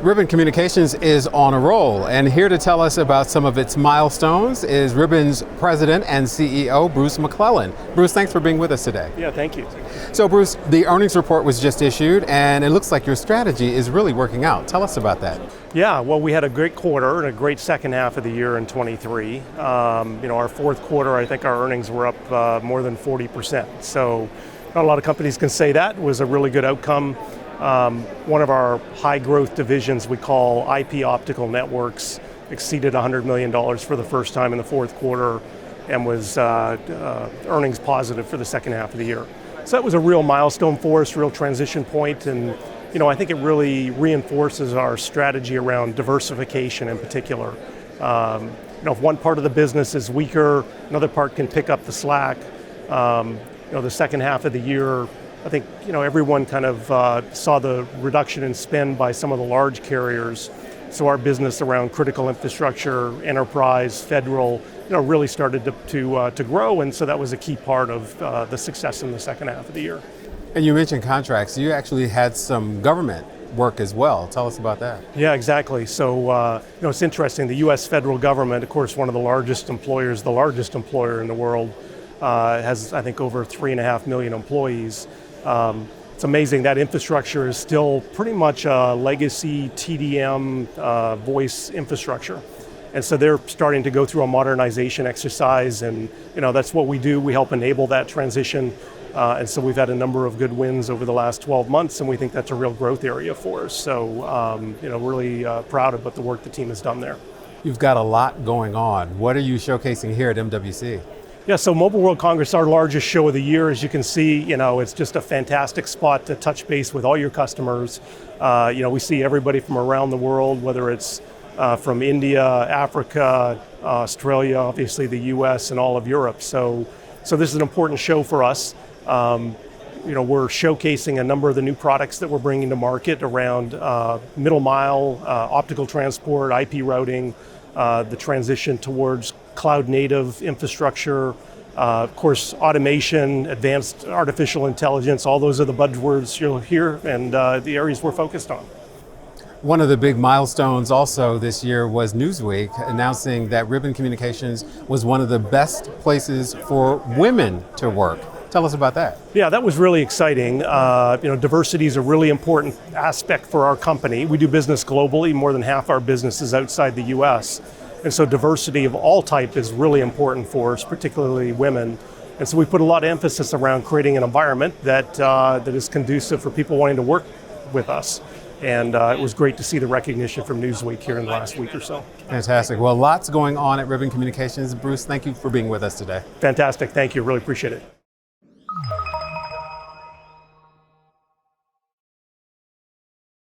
Ribbon Communications is on a roll, and here to tell us about some of its milestones is Ribbon's President and CEO, Bruce McClelland. Bruce, thanks for being with us today. Yeah, thank you. So Bruce, the earnings report was just issued, and it looks like your strategy is really working out. Tell us about that. Yeah, well, we had a great quarter and a great second half of the year in 23. Our fourth quarter, I think our earnings were up more than 40%. So not a lot of companies can say that. It was a really good outcome. One of our high growth divisions we call IP Optical Networks exceeded $100 million for the first time in the fourth quarter and was earnings positive for the second half of the year. So that was a real milestone for us, real transition point, and I think it really reinforces our strategy around diversification in particular. If one part of the business is weaker, another part can pick up the slack. The second half of the year, I think everyone kind of saw the reduction in spend by some of the large carriers. So our business around critical infrastructure, enterprise, federal, really started to grow, and so that was a key part of the success in the second half of the year. And you mentioned contracts. You actually had some government work as well. Tell us about that. Yeah, exactly. So it's interesting. The U.S. federal government, of course, one of the largest employers, the largest employer in the world, has I think over 3.5 million employees. It's amazing that infrastructure is still pretty much a legacy TDM voice infrastructure. And so they're starting to go through a modernization exercise, and that's what we do. We help enable that transition. And so we've had a number of good wins over the last 12 months, and we think that's a real growth area for us. So, really proud of what the work the team has done there. You've got a lot going on. What are you showcasing here at MWC? Yeah, so Mobile World Congress, our largest show of the year. As you can see, it's just a fantastic spot to touch base with all your customers. We see everybody from around the world, whether it's from India, Africa, Australia, obviously the US, and all of Europe. So this is an important show for us. We're showcasing a number of the new products that we're bringing to market around middle mile, optical transport, IP routing, the transition towards cloud native infrastructure, of course, automation, advanced artificial intelligence, all those are the buzzwords you'll hear and the areas we're focused on. One of the big milestones also this year was Newsweek announcing that Ribbon Communications was one of the best places for women to work. Tell us about that. Yeah, that was really exciting. Diversity is a really important aspect for our company. We do business globally. More than half our business is outside the US. And so diversity of all type is really important for us, particularly women. And so we put a lot of emphasis around creating an environment that is conducive for people wanting to work with us. And it was great to see the recognition from Newsweek here in the last week or so. Fantastic. Well, lots going on at Ribbon Communications. Bruce, thank you for being with us today. Fantastic. Thank you. Really appreciate it.